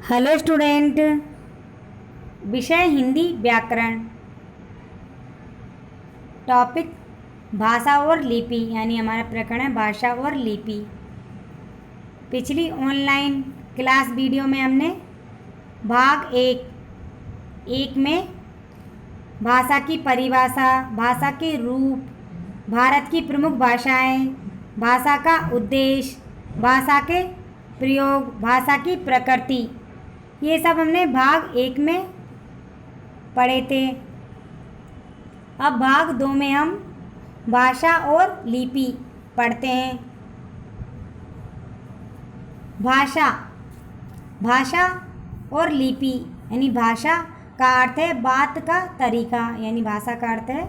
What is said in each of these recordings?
Hello student. विषय हिंदी व्याकरण। Topic भाषा और लिपि, यानी हमारा प्रकरण है भाषा और लिपि। पिछली ऑनलाइन क्लास वीडियो में हमने भाग एक में भाषा की परिभाषा, भाषा के रूप, भारत की प्रमुख भाषाएं, भाषा का उद्देश्य, भाषा के प्रयोग, भाषा की प्रकृति, ये सब हमने भाग 1 में पढ़े थे। अब भाग 2 में हम भाषा और लिपि पढ़ते हैं। भाषा और लिपि, यानी भाषा का अर्थ है बात का तरीका, यानी भाषा का अर्थ है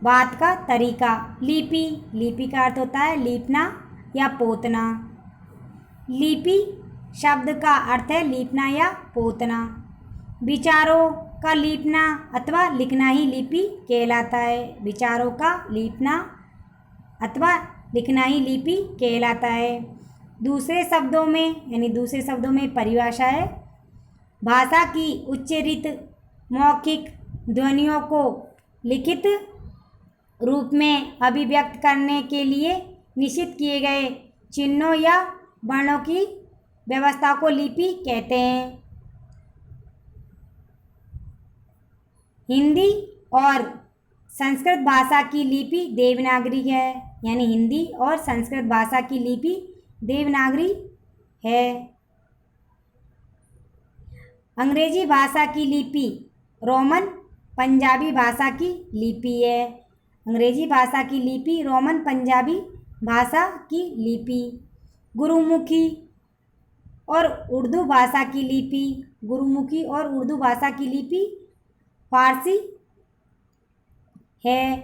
बात का तरीका। लिपि का अर्थ होता है लीपना या पोतना। लिपि शब्द का अर्थ है लीपना या पोतना। विचारों का लीपना अथवा लिखना ही लिपि कहलाता है। विचारों का लीपना अथवा लिखना ही लिपि कहलाता है। दूसरे शब्दों में परिभाषा है भाषा की उच्चरित मौखिक ध्वनियों को लिखित रूप में अभिव्यक्त करने के लिए निश्चित किए गए चिन्हों या वर्णों की व्यवस्था को लिपि कहते हैं। हिंदी और संस्कृत भाषा की लिपि देवनागरी है, यानी हिंदी और संस्कृत भाषा की लिपि देवनागरी है। अंग्रेजी भाषा की लिपि रोमन पंजाबी भाषा की लिपि है। अंग्रेजी भाषा की लिपि रोमन पंजाबी भाषा की लिपि। गुरुमुखी और उर्दू भाषा की लिपि फारसी है।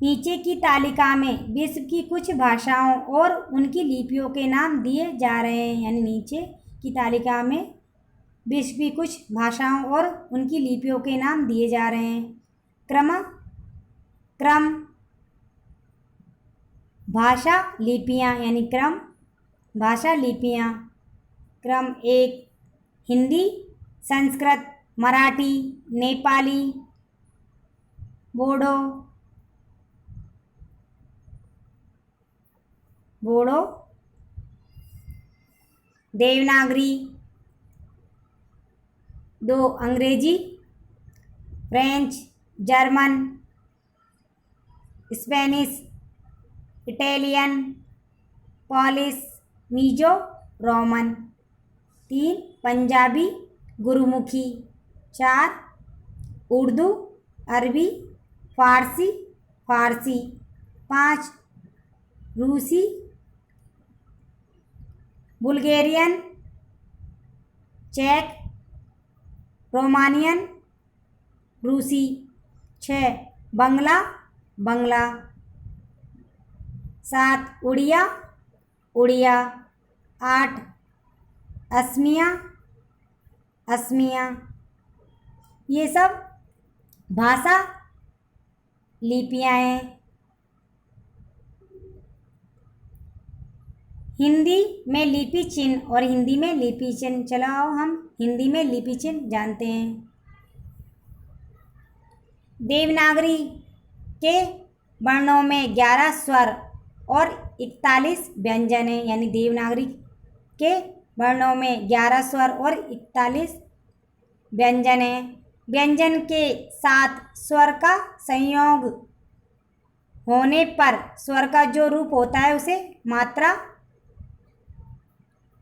नीचे की तालिका में विश्व की कुछ भाषाओं और उनकी लिपियों के नाम दिए जा रहे हैं, यानी नीचे की तालिका में विश्व की कुछ भाषाओं और उनकी लिपियों के नाम दिए जा रहे हैं। क्रम भाषा लिपियां, यानी क्रम भाषा लिपियां। क्रम 1 हिंदी, संस्कृत, मराठी, नेपाली, बोडो, देवनागरी। 2 अंग्रेजी, French, German, Spanish, Italian, Polish, Mizo, Roman. 3 Punjabi, Gurmukhi. 4 Urdu, अरबी, फारसी। 5 रूसी, बुल्गेरियन, चेक, रोमानियन, रूसी। 6 बंगला। 7 उड़िया। 8 असमिया। ये सब भाषा लिपियां हैं। हिंदी में लिपि चिन्ह और हिंदी में लिपि चिन्ह। चलाओ हम हिंदी में लिपि चिन्ह जानते हैं। देवनागरी के वर्णों में 11 स्वर और 41 व्यंजन हैं, यानी देवनागरी के वर्णों में 11 स्वर और 41 व्यंजन हैं। व्यंजन के साथ स्वर का संयोग होने पर स्वर का जो रूप होता है उसे मात्रा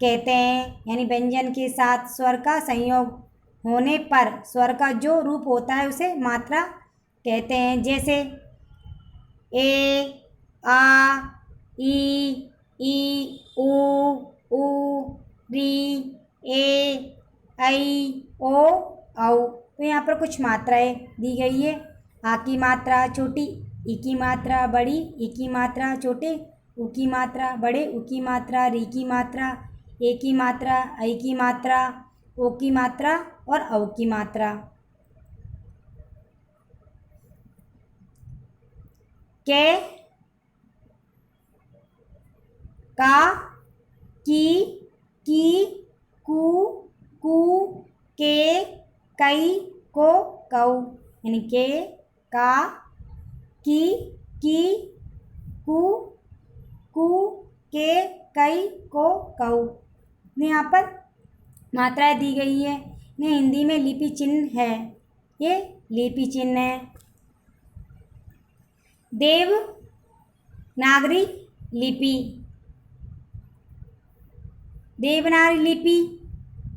कहते हैं, यानी व्यंजन के साथ स्वर का संयोग होने पर स्वर का जो रूप होता है उसे मात्रा कहते हैं। जैसे ए, आ, ई, ऊ, री, ए, ऐ, ओ, औ। तो यहाँ पर कुछ मात्राएं दी गई है। आ की मात्रा छोटी, ई की मात्रा बड़ी, ई की मात्रा छोटे, ऊ की मात्रा बड़े, ऊ की मात्रा, री की मात्रा, ए की मात्रा, ऐ की मात्रा, ओ की मात्रा और औ की मात्रा। के, का, की, कू, कई को कऊ यानी के का की कु कु के कई को कऊ। यहाँ पर मात्राएं दी गई है। ये हिंदी में लिपि चिन्ह है, ये लिपि चिन्ह है। देवनागरी लिपि। देवनागरी लिपि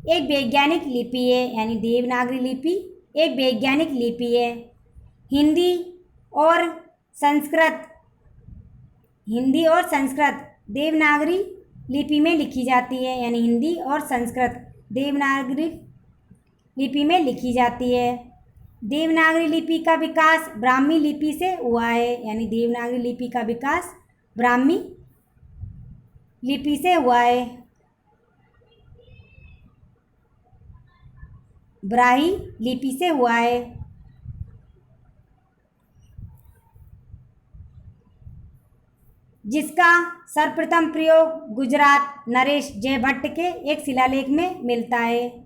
एक वैज्ञानिक लिपि है, यानी देवनागरी लिपि एक वैज्ञानिक लिपि है। हिंदी और संस्कृत देवनागरी लिपि में लिखी जाती है, यानी हिंदी और संस्कृत देवनागरी लिपि में लिखी जाती है। देवनागरी लिपि का विकास ब्राह्मी लिपि से हुआ है, यानी देवनागरी लिपि का विकास ब्राह्मी लिपि से हुआ है। ब्राह्मी लिपि से हुआ है। जिसका सर्वप्रथम प्रयोग गुजरात नरेश जयभट्ट के एक शिलालेख में मिलता है,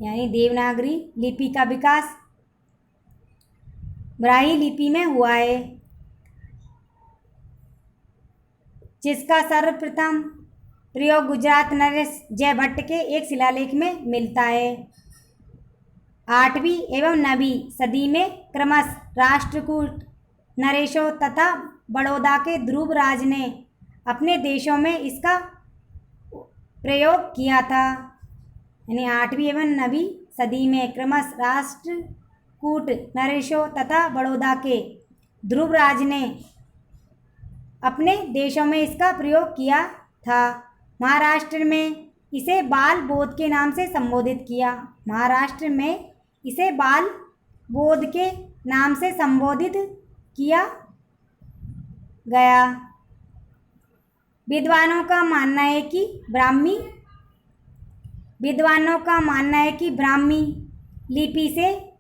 यानी देवनागरी लिपि का विकास ब्राह्मी लिपि में हुआ है। जिसका सर्वप्रथम प्रयोग गुजरात नरेश जयभट्ट के एक शिलालेख में मिलता है। 8वीं एवं 9वीं सदी में क्रमशः राष्ट्रकूट नरेशों तथा बड़ौदा के ध्रुवराज ने अपने देशों में इसका प्रयोग किया था, यानी 8वीं एवं 9वीं सदी में क्रमशः राष्ट्रकूट नरेशों तथा बड़ौदा के ध्रुवराज ने अपने देशों में इसका प्रयोग किया था। महाराष्ट्र में इसे बाल बोध के नाम से संबोधित किया। महाराष्ट्र में इसे बाल बोध के नाम से संबोधित किया गया। विद्वानों का मानना है कि ब्राह्मी लिपि से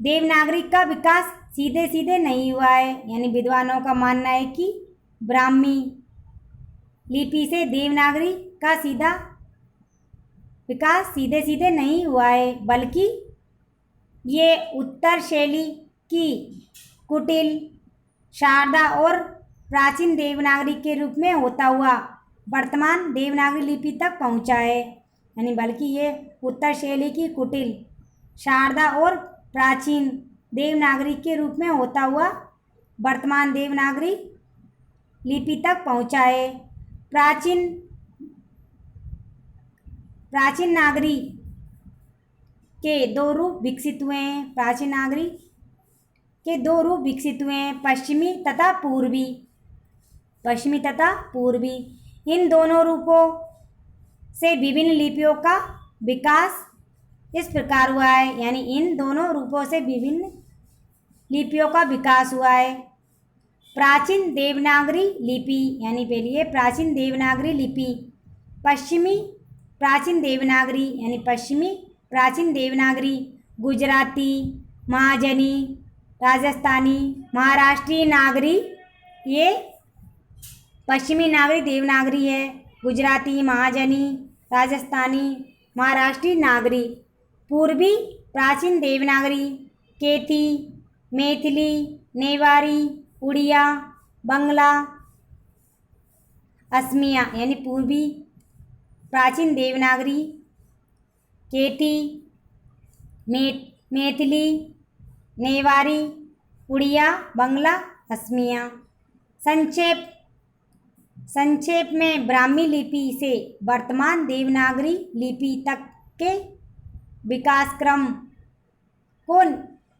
देवनागरी का विकास सीधे सीधे नहीं हुआ है, यानी विद्वानों का मानना है कि ब्राह्मी लिपि से देवनागरी का विकास सीधे सीधे नहीं हुआ है, बल्कि ये उत्तर शैली की कुटिल, शारदा और प्राचीन देवनागरी के रूप में होता हुआ वर्तमान देवनागरी लिपि तक पहुंचा है, यानी बल्कि ये उत्तर शैली की कुटिल, शारदा और प्राचीन देवनागरी के रूप में होता हुआ वर्तमान देवनागरी लिपि तक पहुंचा है। प्राचीन नागरी के दो रूप विकसित हुए हैं। प्राचीन नागरी के दो रूप विकसित हुए हैं, पश्चिमी तथा पूर्वी। इन दोनों रूपों से विभिन्न लिपियों का विकास इस प्रकार हुआ है, यानी इन दोनों रूपों से विभिन्न लिपियों का विकास हुआ है। प्राचीन देवनागरी लिपि, यानी पहली है प्राचीन देवनागरी लिपि। पश्चिमी प्राचीन देवनागरी, यानी पश्चिमी प्राचीन देवनागरी गुजराती, महाजनी, राजस्थानी, महाराष्ट्रीय नागरी, ये पश्चिमी नागरी देवनागरी है। गुजराती, महाजनी, राजस्थानी, महाराष्ट्रीय नागरी। पूर्वी प्राचीन देवनागरी केथी, मैथिली, नेवारी, उड़िया, बंगला, असमिया, यानी पूर्वी प्राचीन देवनागरी केथी, मैथिली, नेवारी, उड़िया, बंगला, असमिया। संक्षेप में ब्राह्मी लिपि से वर्तमान देवनागरी लिपि तक के विकास क्रम को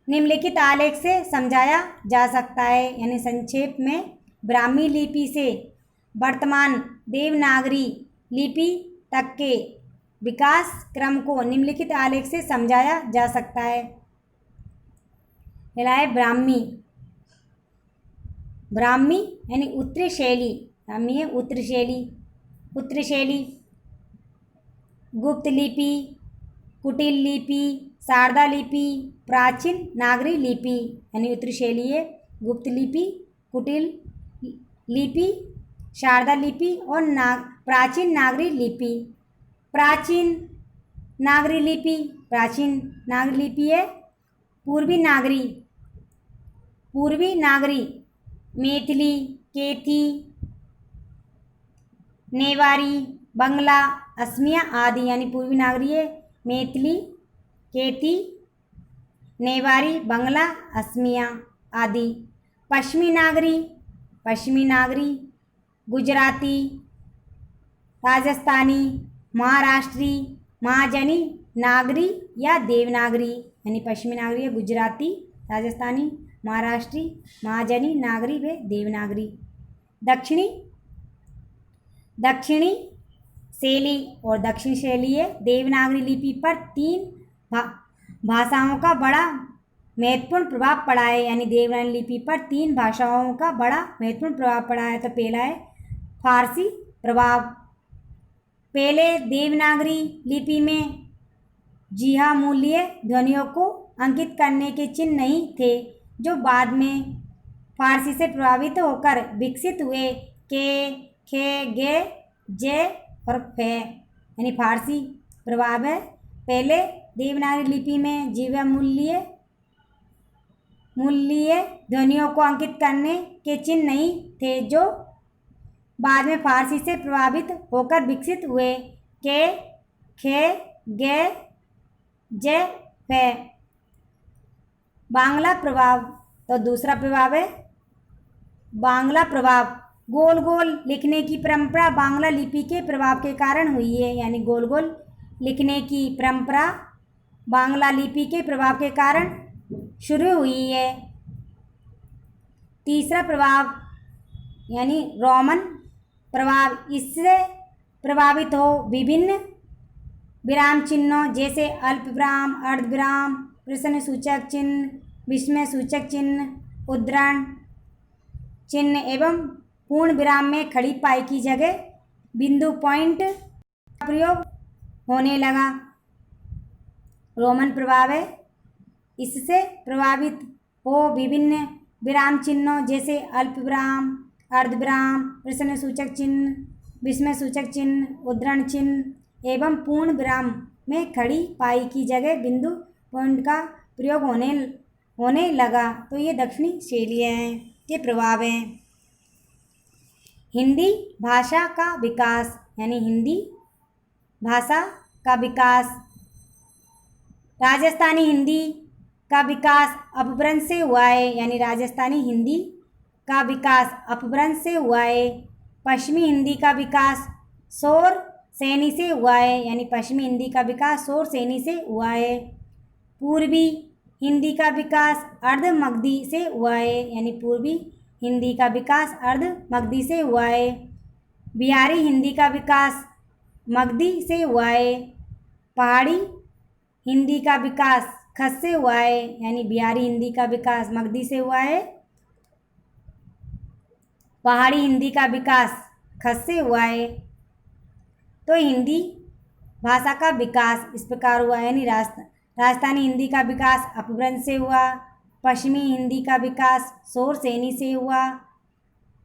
निम्नलिखित आलेख से समझाया जा सकता है, यानी संक्षेप में ब्राह्मी लिपि से वर्तमान देवनागरी लिपि तक के विकास क्रम को निम्नलिखित आलेख से समझाया जा सकता है। पहला है ब्राह्मी यानी उत्तरी शैली। ब्राह्मी है उत्तरी शैली। गुप्त लिपि, कुटिल लिपि, शारदा लिपि, प्राचीन नागरी लिपि, यानी उत्तरी शैली है गुप्त लिपि, कुटिल लिपि, शारदा लिपि और प्राचीन नागरी लिपि। प्राचीन नागरी लिपि, प्राचीन नागरी लिपि है। पूर्वी नागरी, मैथिली, केथी, नेवारी, बंगला, असमिया आदि, यानी पूर्वी नागरी है मैथिली, केथी, नेवारी, बंगला, असमिया आदि। पश्चिमी नागरी, गुजराती, राजस्थानी, महाराष्ट्री, महाजनी नागरी या देवनागरी, यानी पश्चिमी नागरी है गुजराती, राजस्थानी, महाराष्ट्री, महाजनी नागरी व देवनागरी। दक्षिणी शैली और दक्षिण शैली है। देवनागरी लिपि पर 3 भाषाओं का बड़ा महत्वपूर्ण प्रभाव पड़ा है, यानी देवनागरी लिपि पर 3 भाषाओं का बड़ा महत्वपूर्ण प्रभाव पड़ा है। तो पहला है फारसी प्रभाव। पहले देवनागरी लिपि में जिहा मूल्य ध्वनियों को अंकित करने के चिन्ह नहीं थे, जो बाद में फारसी से प्रभावित होकर विकसित हुए। के, खे, गे, जे और फे, यानी फारसी प्रभाव है। पहले देवनागरी लिपि में जिहा मूल्य ध्वनियों को अंकित करने के चिन्ह नहीं थे, जो बाद में फारसी से प्रभावित होकर विकसित हुए। के, खे, गे, जे, फे। बांग्ला प्रभाव, तो दूसरा प्रभाव है बांग्ला प्रभाव। गोल गोल लिखने की परंपरा बांग्ला लिपि के प्रभाव के कारण हुई है, यानी गोल गोल लिखने की परंपरा बांग्ला लिपि के प्रभाव के कारण शुरू हुई है। तीसरा प्रभाव यानी रोमन प्रभाव, इससे प्रभावित हो विभिन्न विराम चिन्हों जैसे अल्प विराम, अर्ध विराम, प्रश्न सूचक चिन्ह, विस्मय सूचक चिन्ह, उद्धरण चिन्ह एवं पूर्ण विराम में खड़ी पाई की जगह बिंदु पॉइंट का प्रयोग होने लगा। रोमन प्रभाव है, इससे प्रभावित हो विभिन्न विराम चिन्हों जैसे अल्प विराम, अर्ध विराम, प्रश्न सूचक चिन्ह, विस्मय सूचक चिन्ह, उद्धरण चिन्ह एवं पूर्ण विराम में खड़ी पाई की जगह बिंदु पॉइंट का प्रयोग होने लगा। तो ये दक्षिणी शैली हैं के प्रभाव हैं। हिंदी भाषा का विकास, यानी हिंदी भाषा का विकास। राजस्थानी हिंदी का विकास अपभ्रंश से हुआ है, यानी राजस्थानी हिंदी का विकास अपभ्रंश से हुआ है। पश्चिमी हिंदी का विकास शोर सैनी से हुआ है, यानी पश्चिमी हिंदी का विकास शोर सैनी से हुआ है। पूर्वी हिंदी का विकास अर्ध मगधी से हुआ है, यानी पूर्वी हिंदी का विकास अर्ध मगधी से हुआ है। बिहारी हिंदी का विकास मगधी से हुआ है। पहाड़ी हिंदी का विकास खस से हुआ है, यानी बिहारी हिंदी का विकास मगधी से हुआ है। पहाड़ी हिंदी का विकास खस से हुआ है। तो हिंदी भाषा का विकास इस प्रकार हुआ है, यानी राजस्थानी हिंदी का विकास अपभ्रंश से हुआ, पश्चिमी हिंदी का विकास शोर सैनी से हुआ,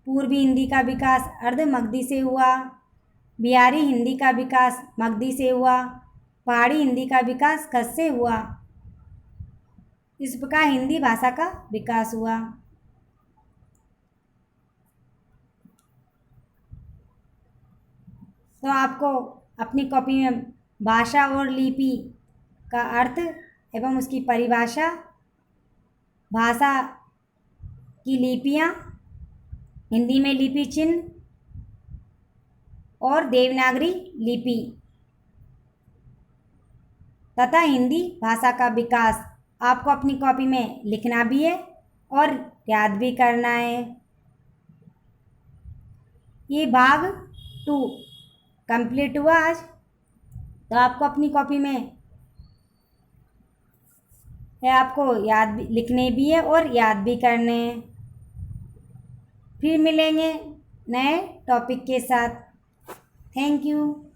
पूर्वी हिंदी का विकास अर्ध मगधी से हुआ, बिहारी हिंदी का विकास मगधी से हुआ, पहाड़ी हिंदी का विकास खस से हुआ। इस प्रकार हिंदी भाषा का विकास हुआ। तो आपको अपनी कॉपी में भाषा और लिपि का अर्थ एवं उसकी परिभाषा, भाषा की लिपियाँ, हिंदी में लिपि चिन्ह और देवनागरी लिपि तथा हिंदी भाषा का विकास आपको अपनी कॉपी में लिखना भी है और याद भी करना है। ये भाग 2 कंप्लीट हुआ आज। तो आपको अपनी कॉपी में आपको याद भी लिखने भी है और याद भी करने हैं। फिर मिलेंगे नए टॉपिक के साथ। Thank you.